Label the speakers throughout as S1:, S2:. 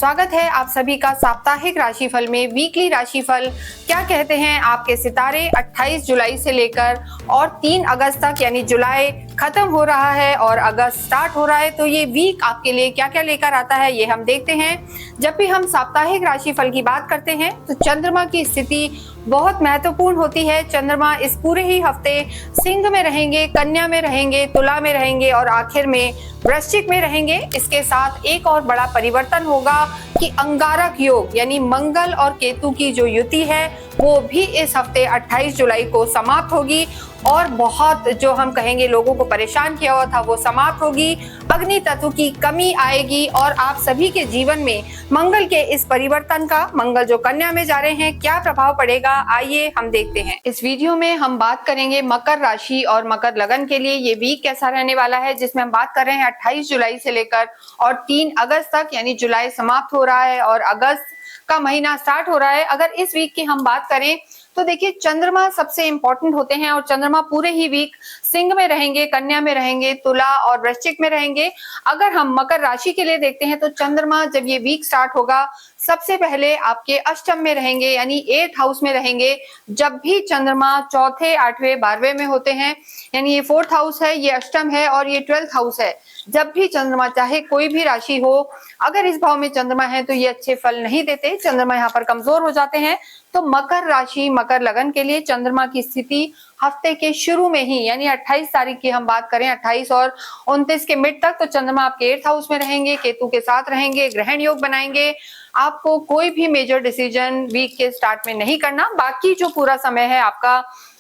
S1: स्वागत है आप सभी का साप्ताहिक राशिफल में। वीकली राशिफल क्या कहते हैं आपके सितारे 28 जुलाई से लेकर और 3 अगस्त तक, यानी जुलाई खत्म हो रहा है और अगस्त स्टार्ट हो रहा है, तो ये वीक आपके लिए क्या क्या लेकर आता है ये हम देखते हैं। जब भी हम साप्ताहिक राशिफल की बात करते हैं तो चंद्रमा की स्थिति बहुत महत्वपूर्ण होती है। चंद्रमा इस पूरे ही हफ्ते सिंह में रहेंगे, कन्या में रहेंगे, तुला में रहेंगे और आखिर में वृश्चिक में रहेंगे। इसके साथ एक और बड़ा परिवर्तन होगा कि अंगारक योग यानी मंगल और केतु की जो युति है वो भी इस हफ्ते 28 जुलाई को समाप्त होगी और बहुत जो हम कहेंगे लोगों को परेशान किया हुआ था वो समाप्त होगी। अग्नि तत्व की कमी आएगी और आप सभी के जीवन में मंगल के इस परिवर्तन का, मंगल जो कन्या में जा रहे हैं, क्या प्रभाव पड़ेगा आइए हम देखते हैं। इस वीडियो में हम बात करेंगे मकर राशि और मकर लगन के लिए ये वीक कैसा रहने वाला है, जिसमें हम बात कर रहे हैं 28 जुलाई से लेकर और 3 अगस्त तक, यानी जुलाई समाप्त हो रहा है और अगस्त का महीना स्टार्ट हो रहा है। अगर इस वीक की हम बात करें तो देखिए चंद्रमा सबसे इंपॉर्टेंट होते हैं और चंद्रमा पूरे ही वीक सिंह में रहेंगे, कन्या में रहेंगे, तुला और वृश्चिक में रहेंगे। अगर हम मकर राशि के लिए देखते हैं तो चंद्रमा जब ये वीक स्टार्ट होगा सबसे पहले आपके अष्टम में रहेंगे, यानी 8th हाउस में रहेंगे। जब भी चंद्रमा चौथे, 8वें, 12वें में होते हैं, यानी ये 4th हाउस है, ये अष्टम है और ये 12th हाउस है। जब भी चंद्रमा, चाहे कोई भी राशि हो, अगर इस भाव में चंद्रमा है तो ये अच्छे फल नहीं देते, चंद्रमा यहाँ पर कमजोर हो जाते हैं। तो मकर राशि, मकर लगन के लिए चंद्रमा की स्थिति हफ्ते के शुरू में ही, यानी 28 तारीख की हम बात करें, 28 और 29 के मिड तक, तो चंद्रमा आपके 8th हाउस में रहेंगे, केतु के साथ रहेंगे, ग्रहण योग बनाएंगे। आपको कोई भी मेजर डिसीजन वीक के स्टार्ट में नहीं करना। बाकी जो पूरा समय है आपका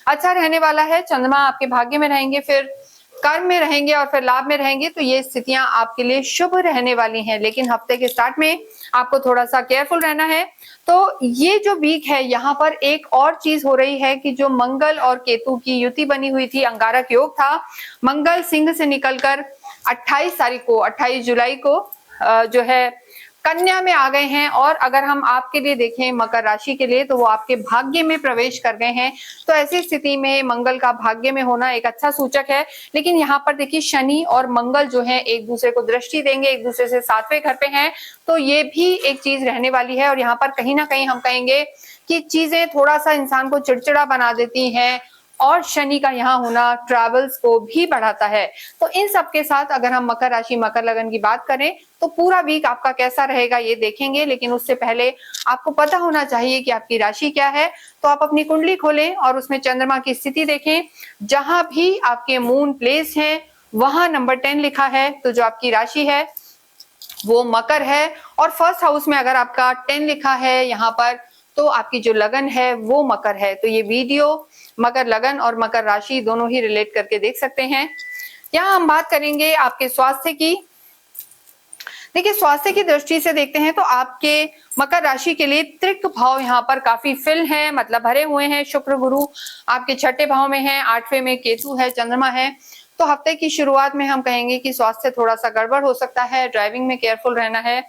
S1: अच्छा रहने वाला है। चंद्रमा आपके भाग्य में रहेंगे, फिर कर्म में रहेंगे और फिर लाभ में रहेंगे, तो ये स्थितियां आपके लिए शुभ रहने वाली हैं। लेकिन हफ्ते के स्टार्ट में आपको थोड़ा सा केयरफुल रहना है। तो ये जो वीक है यहाँ पर एक और चीज हो रही है कि जो मंगल और केतु की युति बनी हुई थी, अंगारक योग था, मंगल सिंह से निकलकर 28 तारीख को, 28 जुलाई को जो है कन्या में आ गए हैं। और अगर हम आपके लिए देखें मकर राशि के लिए तो वो आपके भाग्य में प्रवेश कर गए हैं। तो ऐसी स्थिति में मंगल का भाग्य में होना एक अच्छा सूचक है। लेकिन यहाँ पर देखिए शनि और मंगल जो है एक दूसरे को दृष्टि देंगे, एक दूसरे से 7वें घर पे हैं, तो ये भी एक चीज रहने वाली है। और यहाँ पर कहीं ना कहीं हम कहेंगे कि चीजें थोड़ा सा इंसान को चिड़चिड़ा बना देती हैं और शनि का यहाँ होना ट्रैवल्स को भी बढ़ाता है। तो इन सब के साथ अगर हम मकर राशि, मकर लगन की बात करें तो पूरा वीक आपका कैसा रहेगा ये देखेंगे। लेकिन उससे पहले आपको पता होना चाहिए कि आपकी राशि क्या है। तो आप अपनी कुंडली खोलें और उसमें चंद्रमा की स्थिति देखें। जहां भी आपके मून प्लेस है वहां नंबर 10 लिखा है, तो जो आपकी राशि है वो मकर है। और 1st हाउस में अगर आपका 10 लिखा है यहाँ पर, तो आपकी जो लगन है वो मकर है। तो ये वीडियो मकर लगन और मकर राशि दोनों ही रिलेट करके देख सकते हैं। यहाँ हम बात करेंगे आपके स्वास्थ्य की। देखिए स्वास्थ्य की दृष्टि से देखते हैं तो आपके मकर राशि के लिए त्रिक भाव यहाँ पर काफी फिल है, मतलब भरे हुए हैं। शुक्र गुरु आपके 6ठे भाव में है, 8वें में केतु है, चंद्रमा है। तो हफ्ते की शुरुआत में हम कहेंगे कि स्वास्थ्य थोड़ा सा गड़बड़ हो सकता है, ड्राइविंग में केयरफुल रहना है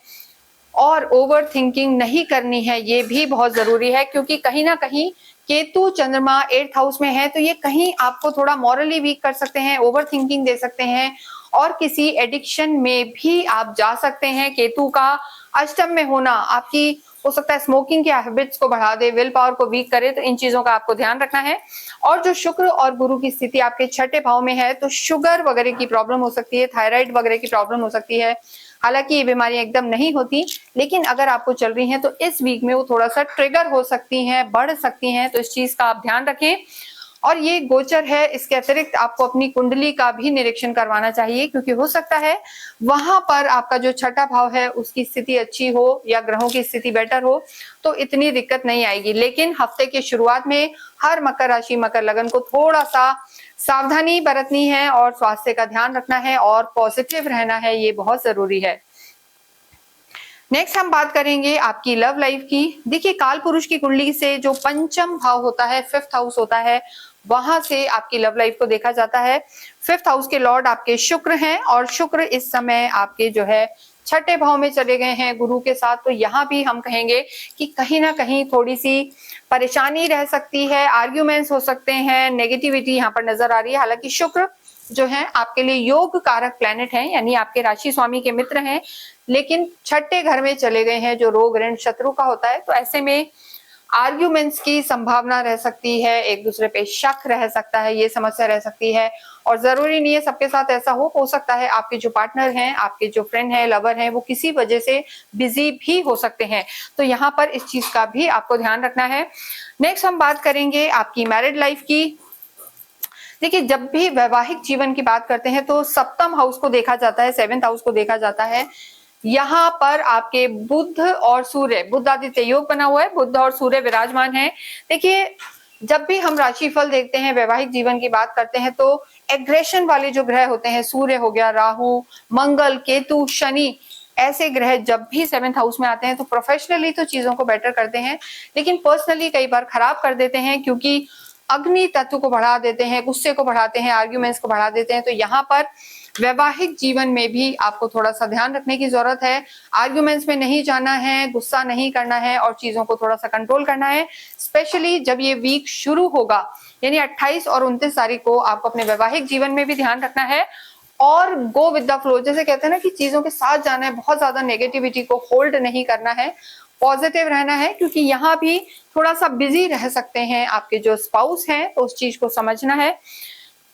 S1: और ओवर थिंकिंग नहीं करनी है, ये भी बहुत जरूरी है। क्योंकि कहीं ना कहीं केतु चंद्रमा 8th हाउस में है तो ये कहीं आपको थोड़ा मॉरली वीक कर सकते हैं, ओवर थिंकिंग दे सकते हैं और किसी एडिक्शन में भी आप जा सकते हैं। केतु का अष्टम में होना आपकी हो सकता है स्मोकिंग के हैबिट्स को बढ़ा दे, विल पावर को वीक करे, तो इन चीजों का आपको ध्यान रखना है। और जो शुक्र और गुरु की स्थिति आपके 6ठे भाव में है तो शुगर वगैरह की प्रॉब्लम हो सकती है, थायराइड वगैरह की प्रॉब्लम हो सकती है। हालांकि ये बीमारियां एकदम नहीं होती, लेकिन अगर आपको चल रही हैं तो इस वीक में वो थोड़ा सा ट्रिगर हो सकती हैं, बढ़ सकती हैं, तो इस चीज का आप ध्यान रखें। और ये गोचर है, इसके अतिरिक्त आपको अपनी कुंडली का भी निरीक्षण करवाना चाहिए, क्योंकि हो सकता है वहां पर आपका जो 6ठा भाव है उसकी स्थिति अच्छी हो या ग्रहों की स्थिति बेटर हो तो इतनी दिक्कत नहीं आएगी। लेकिन हफ्ते के शुरुआत में हर मकर राशि, मकर लगन को थोड़ा सा सावधानी बरतनी है और स्वास्थ्य का ध्यान रखना है और पॉजिटिव रहना है, ये बहुत जरूरी है। नेक्स्ट हम बात करेंगे आपकी लव लाइफ की। देखिए काल पुरुष की कुंडली से जो पंचम भाव होता है, 5th हाउस होता है, वहां से आपकी लव लाइफ को देखा जाता है। 5th हाउस के लॉर्ड आपके शुक्र हैं और शुक्र इस समय आपके जो है 6ठे भाव में चले गए हैं गुरु के साथ। तो यहाँ भी हम कहेंगे कि कहीं ना कहीं थोड़ी सी परेशानी रह सकती है, आर्ग्यूमेंट्स हो सकते हैं, नेगेटिविटी यहाँ पर नजर आ रही है। हालांकि शुक्र जो है आपके लिए योग कारक प्लैनेट हैं, यानी आपके राशि स्वामी के मित्र हैं, लेकिन छठे घर में चले गए हैं जो रोग ऋण शत्रु का होता है। तो ऐसे में आर्ग्यूमेंट्स की संभावना रह सकती है, एक दूसरे पे शक रह सकता है, ये समस्या रह सकती है। और जरूरी नहीं है सबके साथ ऐसा हो सकता है आपके जो पार्टनर हैं, आपके जो फ्रेंड हैं, लवर हैं, वो किसी वजह से बिजी भी हो सकते हैं। तो यहाँ पर इस चीज का भी आपको ध्यान रखना है। नेक्स्ट हम बात करेंगे आपकी मैरिड लाइफ की। देखिए, जब भी वैवाहिक जीवन की बात करते हैं तो सप्तम हाउस को देखा जाता है, 7th हाउस को देखा जाता है। यहाँ पर आपके बुध और सूर्य, बुध आदित्य योग बना हुआ है, बुध और सूर्य विराजमान है। देखिए, जब भी हम राशिफल देखते हैं, वैवाहिक जीवन की बात करते हैं, तो एग्रेशन वाले जो ग्रह होते हैं, सूर्य हो गया, राहु, मंगल, केतु, शनि, ऐसे ग्रह जब भी 7th हाउस में आते हैं तो प्रोफेशनली तो चीजों को बेटर करते हैं, लेकिन पर्सनली कई बार खराब कर देते हैं, क्योंकि अग्नि तत्व को बढ़ा देते हैं, गुस्से को बढ़ाते हैं, आर्ग्यूमेंट्स को बढ़ा देते हैं। तो यहाँ पर वैवाहिक जीवन में भी आपको थोड़ा सा ध्यान रखने की जरूरत है। आर्ग्यूमेंट्स में नहीं जाना है, गुस्सा नहीं करना है और चीजों को थोड़ा सा कंट्रोल करना है। स्पेशली जब ये वीक शुरू होगा, यानी 28 और 29 तारीख को, आपको अपने वैवाहिक जीवन में भी ध्यान रखना है और गो विद द फ्लो, जैसे कहते हैं ना कि चीजों के साथ जाना है, बहुत ज्यादा नेगेटिविटी को होल्ड नहीं करना है, पॉजिटिव रहना है, क्योंकि यहाँ भी थोड़ा सा बिजी रह सकते हैं आपके जो स्पाउस हैं, तो उस चीज को समझना है।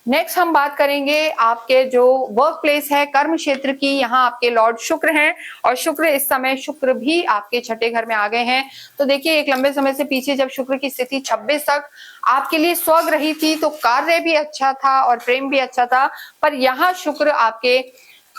S1: नेक्स्ट हम बात करेंगे आपके जो वर्क प्लेस है, कर्म क्षेत्र की। यहाँ आपके लॉर्ड शुक्र हैं और शुक्र इस समय, शुक्र भी आपके छठे घर में आ गए हैं। तो देखिए, एक लंबे समय से पीछे जब शुक्र की स्थिति 26 तक आपके लिए स्वग्रही थी, तो कार्य भी अच्छा था और प्रेम भी अच्छा था, पर यहाँ शुक्र आपके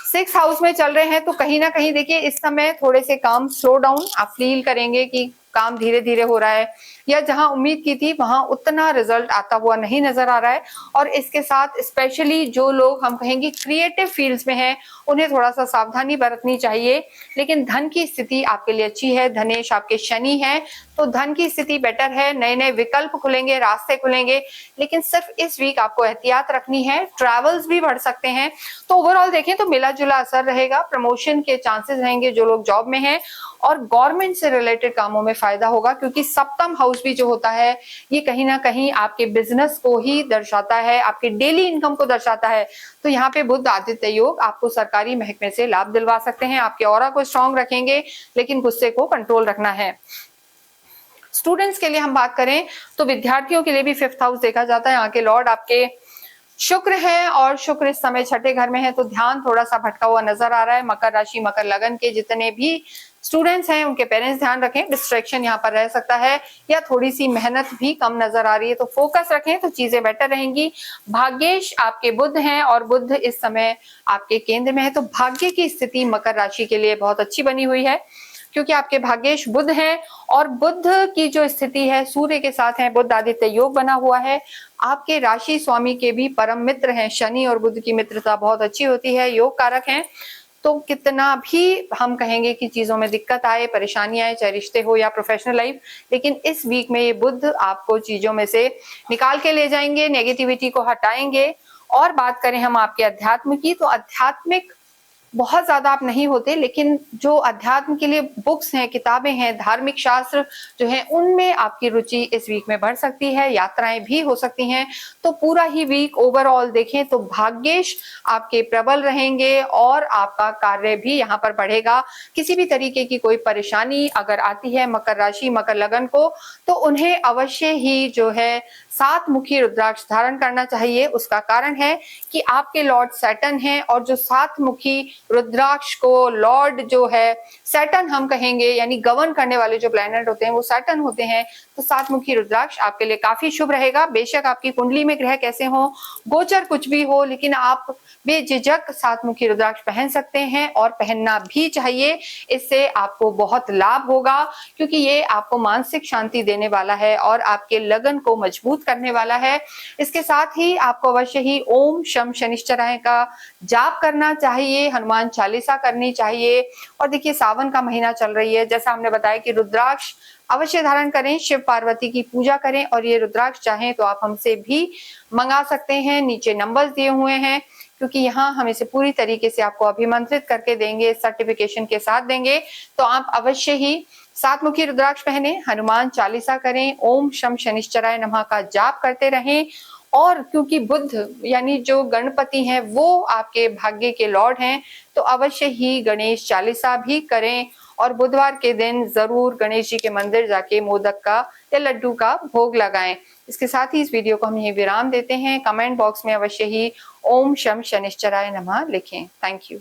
S1: 6th हाउस में चल रहे हैं। तो कहीं ना कहीं देखिए, इस समय थोड़े से काम स्लो डाउन आप फील करेंगे कि काम धीरे धीरे हो रहा है, या जहां उम्मीद की थी वहां उतना रिजल्ट आता हुआ नहीं नजर आ रहा है। और इसके साथ स्पेशली जो लोग हम कहेंगे क्रिएटिव फील्ड्स में हैं, उन्हें थोड़ा सा सावधानी बरतनी चाहिए। लेकिन धन की स्थिति आपके लिए अच्छी है, धनेश आपके शनि है, तो धन की स्थिति बेटर है, नए नए विकल्प खुलेंगे, रास्ते खुलेंगे। लेकिन सिर्फ इस वीक आपको एहतियात रखनी है, ट्रैवल्स भी बढ़ सकते हैं। तो ओवरऑल देखें तो मिला जुला असर रहेगा, प्रमोशन के चांसेस रहेंगे जो लोग जॉब में हैं, और गवर्नमेंट से रिलेटेड कामों में फायदा होगा, क्योंकि सप्तम हाउस भी जो होता है ये कहीं ना कहीं आपके बिजनेस को ही दर्शाता है, आपके डेली इनकम को दर्शाता है। तो यहाँ पे बुध आदित्य योग आपको सरकारी महकमे से लाभ दिलवा सकते हैं। आपके ऑरा को स्ट्रांग रखेंगे, लेकिन गुस्से को कंट्रोल रखना है। स्टूडेंट्स के लिए हम बात करें तो विद्यार्थियों के लिए भी 5th हाउस देखा जाता है। यहाँ के लॉर्ड आपके शुक्र है और शुक्र इस समय छठे घर में है, तो ध्यान थोड़ा सा भटका हुआ नजर आ रहा है। मकर राशि, मकर लगन के जितने भी स्टूडेंट्स हैं, उनके पेरेंट्स ध्यान रखें, डिस्ट्रैक्शन यहाँ पर रह सकता है, या थोड़ी सी मेहनत भी कम नजर आ रही है, तो फोकस रखें तो चीजें बेटर रहेंगी। भाग्येश आपके बुध हैं और बुध इस समय आपके केंद्र में है, तो भाग्य की स्थिति मकर राशि के लिए बहुत अच्छी बनी हुई है, क्योंकि आपके भाग्येश बुध हैं और बुध की जो स्थिति है सूर्य के साथ है, बुध आदित्य योग बना हुआ है। आपके राशि स्वामी के भी परम मित्र हैं, शनि और बुध की मित्रता बहुत अच्छी होती है, योग कारक हैं। तो कितना भी हम कहेंगे कि चीजों में दिक्कत आए, परेशानी आए, चाहे रिश्ते हो या प्रोफेशनल लाइफ, लेकिन इस वीक में ये बुध आपको चीजों में से निकाल के ले जाएंगे, नेगेटिविटी को हटाएंगे। और बात करें हम आपके अध्यात्म की, तो आध्यात्मिक बहुत ज्यादा आप नहीं होते, लेकिन जो अध्यात्म के लिए बुक्स हैं, किताबें हैं, धार्मिक शास्त्र जो है, उनमें आपकी रुचि इस वीक में बढ़ सकती है, यात्राएं भी हो सकती हैं। तो पूरा ही वीक ओवरऑल देखें तो भाग्येश आपके प्रबल रहेंगे और आपका कार्य भी यहाँ पर बढ़ेगा। किसी भी तरीके की कोई परेशानी अगर आती है मकर राशि, मकर लगन को, तो उन्हें अवश्य ही जो है 7 मुखी रुद्राक्ष धारण करना चाहिए। उसका कारण है कि आपके लॉर्ड सैटर्न हैं, और जो 7 मुखी रुद्राक्ष को लॉर्ड जो है सैटर्न हम कहेंगे, यानी गवर्न करने वाले जो प्लैनेट होते हैं वो सैटर्न होते हैं। तो 7 मुखी रुद्राक्ष आपके लिए काफी शुभ रहेगा। बेशक आपकी कुंडली में ग्रह कैसे हो, गोचर कुछ भी हो, लेकिन आप बेझिझक 7 मुखी रुद्राक्ष पहन सकते हैं और पहनना भी चाहिए। इससे आपको बहुत लाभ होगा, क्योंकि ये आपको मानसिक शांति देने वाला है और आपके लगन को मजबूत करने वाला है। इसके साथ ही आपको अवश्य ही ओम शम शनिश्चराय का जाप करना चाहिए, हनुमान चालीसा करनी चाहिए। और देखिए, सावन का महीना चल रही है, जैसा हमने बताया कि रुद्राक्ष अवश्य धारण करें, शिव पार्वती की पूजा करें, और ये रुद्राक्ष चाहें तो आप हमसे भी मंगा सकते हैं। नीचे नंबर्स दिए हुए हैं, क्योंकि यहाँ हम इसे पूरी तरीके से आपको अभिमंत्रित करके देंगे, सर्टिफिकेशन के साथ देंगे। तो आप अवश्य ही 7 मुखी रुद्राक्ष पहने, हनुमान चालीसा करें, ओम शम शनिश्चराय नमः का जाप करते रहें, और क्योंकि बुध यानी जो गणपति हैं वो आपके भाग्य के लॉर्ड हैं, तो अवश्य ही गणेश चालीसा भी करें और बुधवार के दिन जरूर गणेश जी के मंदिर जाके मोदक का या लड्डू का भोग लगाएं। इसके साथ ही इस वीडियो को हम यहीं विराम देते हैं। कमेंट बॉक्स में अवश्य ही ओम शम शनिश्चराय नमः लिखें। Thank you.